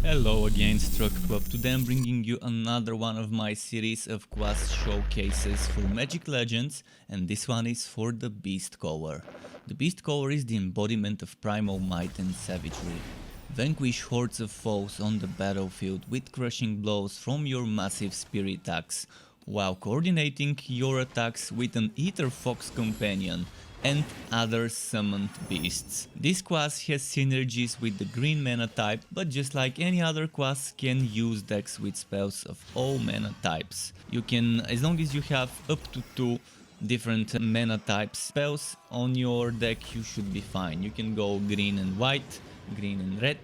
Hello again, Struck Club. Today I'm bringing you another one of my series of class showcases for Magic Legends, and this one is for the Beastcaller. The Beastcaller is the embodiment of primal might and savagery. Vanquish hordes of foes on the battlefield with crushing blows from your massive spirit axe, while coordinating your attacks with an Ether Fox companion and other summoned beasts. This class has synergies with the green mana type, but just like any other class, can use decks with spells of all mana types. You can, as long as you have up to 2 different mana type spells on your deck, you should be fine. You can go green and white, green and red,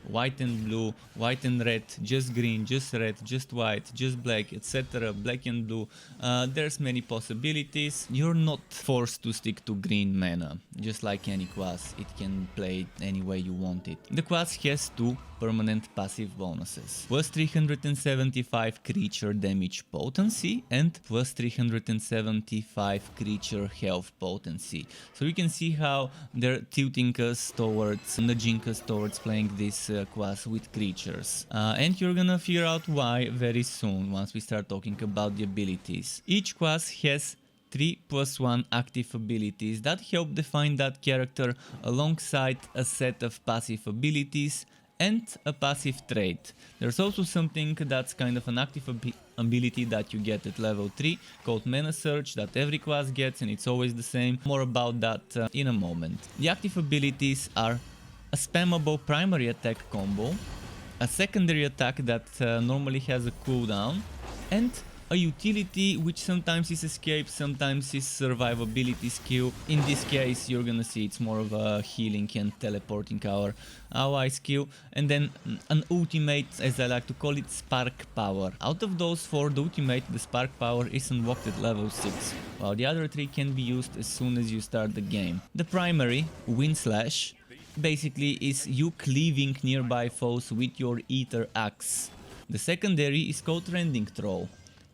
white and blue, white and red, just green, just red, just white, just black, etc. Black and blue. There's many possibilities. You're not forced to stick to green mana. Just like any class, it can play any way you want it. The class has 2 permanent passive bonuses. Plus 375 creature damage potency and plus 375 creature health potency. So you can see how they're tilting us towards, nudging us towards playing this class with creatures. And you're gonna figure out why very soon once we start talking about the abilities. Each class has 3+1 active abilities that help define that character alongside a set of passive abilities and a passive trait. There's also something that's kind of an active ability that you get at level 3 called Mana Surge that every class gets, and it's always the same. More about that in a moment. The active abilities are a spammable primary attack combo, a secondary attack that normally has a cooldown, and a utility which sometimes is escape, sometimes is survivability skill. In this case you're gonna see it's more of a healing and teleporting our ally skill, and then an ultimate, as I like to call it, spark power. Out of those 4, the ultimate, the spark power, is unlocked at level 6, while the other 3 can be used as soon as you start the game. The primary, Wind Slash, basically is you cleaving nearby foes with your Ether Axe. The secondary is called Rending,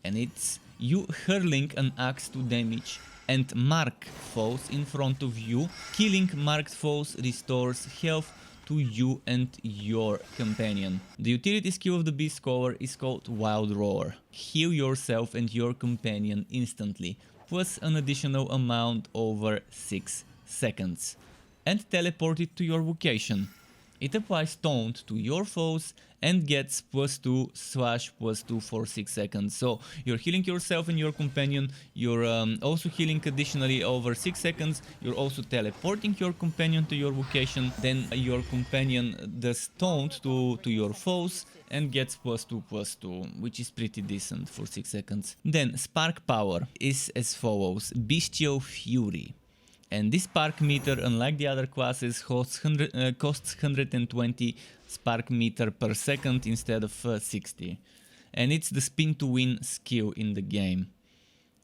and it's you hurling an axe to damage and mark foes in front of you. Killing marked foes restores health to you and your companion. The utility skill of the Beastcaller is called Wild Roar. Heal yourself and your companion instantly, plus an additional amount over 6 seconds. And teleport it to your location. It applies taunt to your foes and gets +2/+2 for 6 seconds. So you're healing yourself and your companion, you're also healing additionally over 6 seconds, you're also teleporting your companion to your location, then your companion does taunt to your foes and gets +2/+2, which is pretty decent for 6 seconds. Then Spark Power is as follows: Bestial Fury. And this spark meter, unlike the other classes, costs 120 spark meter per second instead of 60. And it's the spin to win skill in the game.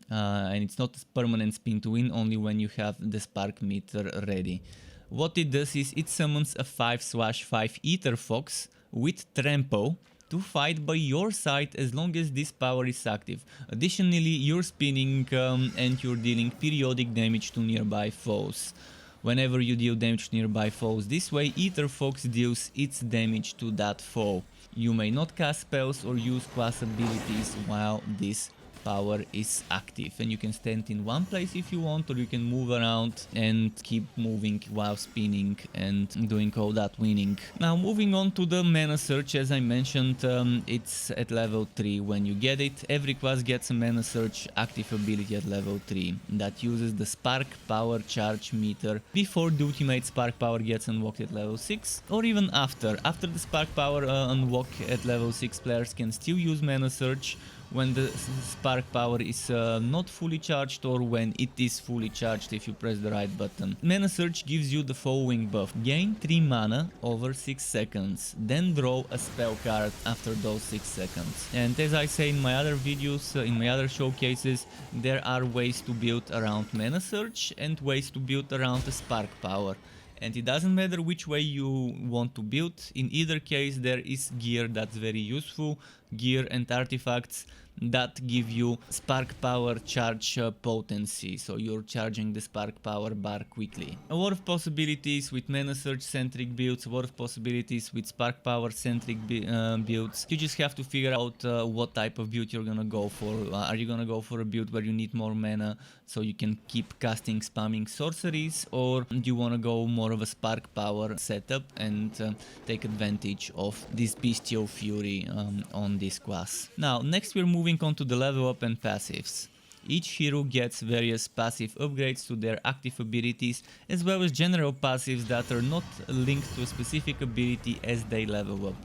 And it's not a permanent spin to win, only when you have the spark meter ready. What it does is it summons a 5/5 Ether Fox with Trample to fight by your side as long as this power is active. Additionally, you're spinning and you're dealing periodic damage to nearby foes. Whenever you deal damage to nearby foes this way, Ether Fox deals its damage to that foe. You may not cast spells or use class abilities while this power is active, and you can stand in one place if you want, or you can move around and keep moving while spinning and doing all that winning. Now moving on to the Mana Surge, as I mentioned, it's at level 3 when you get it. Every class gets a Mana Surge active ability at level 3 that uses the Spark Power charge meter before the ultimate Spark Power gets unlocked at level 6, or even after. After the Spark Power unlock at level 6, players can still use Mana Surge when the spark power is not fully charged, or when it is fully charged if you press the right button. Mana Surge gives you the following buff: gain 3 mana over 6 seconds, then draw a spell card after those 6 seconds. And as I say in my other videos, in my other showcases, there are ways to build around Mana Surge and ways to build around the spark power. And it doesn't matter which way you want to build, in either case there is gear that's very useful, gear and artifacts that give you spark power charge potency, so you're charging the spark power bar quickly. A lot of possibilities with mana surge centric builds, a lot of possibilities with spark power centric builds. You just have to figure out what type of build you're gonna go for. Are you gonna go for a build where you need more mana so you can keep casting spamming sorceries, or do you wanna go more of a spark power setup and take advantage of this Bestial Fury on this class? Now, next we're moving on to the level up and passives. Each hero gets various passive upgrades to their active abilities, as well as general passives that are not linked to a specific ability as they level up.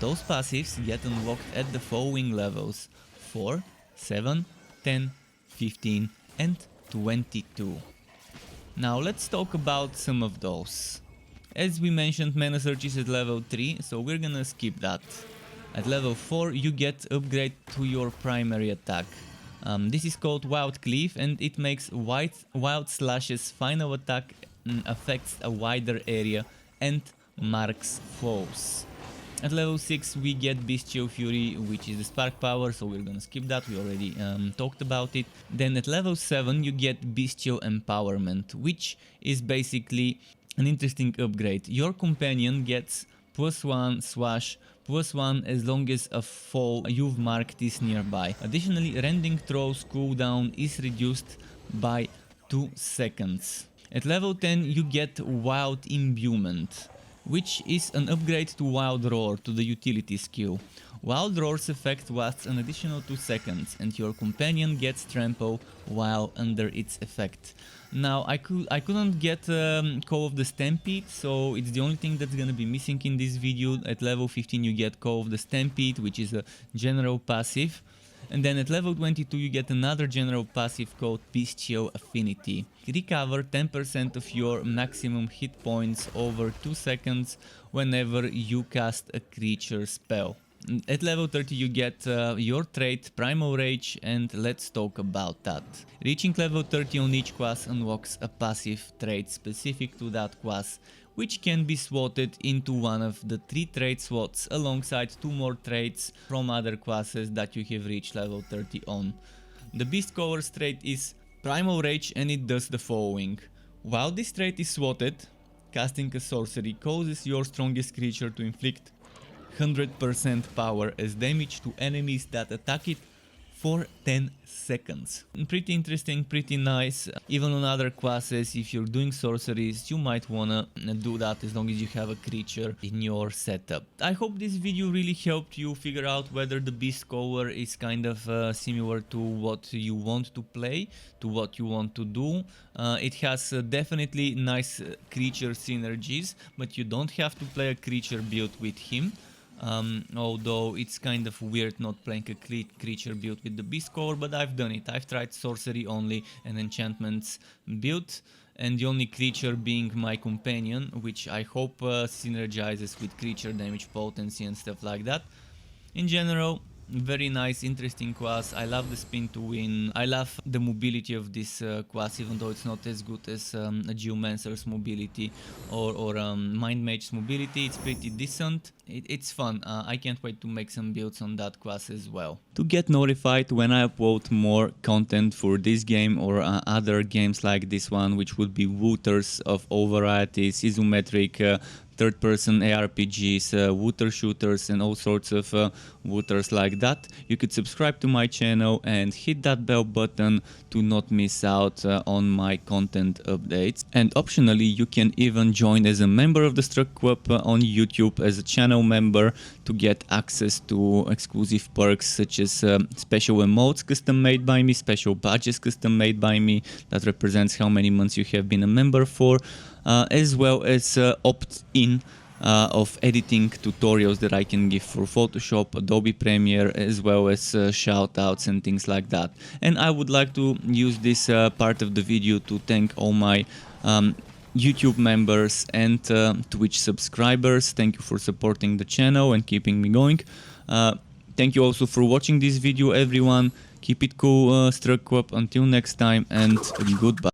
Those passives get unlocked at the following levels: 4, 7, 10, 15 and 22. Now let's talk about some of those. As we mentioned, Mana Surge is at level 3, so we're gonna skip that. At level 4 you get upgrade to your primary attack. This is called Wild Cleave, and it makes Wild Slash's final attack affects a wider area and marks foes. At level 6 we get Bestial Fury, which is the spark power, so we're gonna skip that, we already talked about it. Then at level 7 you get Bestial Empowerment, which is basically an interesting upgrade. Your companion gets +1 slash +1 as long as a foe you've marked is nearby. Additionally, Rending Throw's cooldown is reduced by 2 seconds. At level 10 you get Wild Imbuement, which is an upgrade to Wild Roar, to the utility skill. Wild Roar's effect lasts an additional 2 seconds and your companion gets trample while under its effect. Now I couldn't get Call of the Stampede, so it's the only thing that's gonna be missing in this video. At level 15 you get Call of the Stampede, which is a general passive. And then at level 22 you get another general passive called Bestial Affinity. Recover 10% of your maximum hit points over 2 seconds whenever you cast a creature spell. At level 30 you get your trait Primal Rage, and let's talk about that. Reaching level 30 on each class unlocks a passive trait specific to that class, which can be slotted into one of the 3 trait slots alongside 2 more traits from other classes that you have reached level 30 on. The Beastcaller trait is Primal Rage, and it does the following. While this trait is slotted, casting a sorcery causes your strongest creature to inflict 100% power as damage to enemies that attack it for 10 seconds. Pretty interesting, pretty nice. Even on other classes, if you're doing sorceries, you might wanna do that as long as you have a creature in your setup. I hope this video really helped you figure out whether the Beastcaller is kind of similar to what you want to play, to what you want to do. It has definitely nice creature synergies, but you don't have to play a creature build with him. Although it's kind of weird not playing a creature build with the Beastcaller, but I've done it. I've tried sorcery only and enchantments build, and the only creature being my companion, which I hope synergizes with creature damage potency and stuff like that. In general, very nice, interesting class. I love the spin to win. I love the mobility of this class, even though it's not as good as a Geomancer's mobility or Mind Mage's mobility. It's pretty decent. It's fun. I can't wait to make some builds on that class as well. To get notified when I upload more content for this game or other games like this one, which would be wooters of all varieties, isometric, third-person ARPGs, wooter shooters and all sorts of wooters like that, you could subscribe to my channel and hit that bell button to not miss out on my content updates. And optionally, you can even join as a member of the Struck Club on YouTube as a channel member to get access to exclusive perks such as special emotes custom made by me, special badges custom made by me that represents how many months you have been a member for, as well as opt-in of editing tutorials that I can give for Photoshop, Adobe Premiere, as well as shoutouts and things like that. And I would like to use this part of the video to thank all my YouTube members and Twitch subscribers. Thank you for supporting the channel and keeping me going. Thank you also for watching this video, everyone. Keep it cool, Struck Club. Until next time, and goodbye.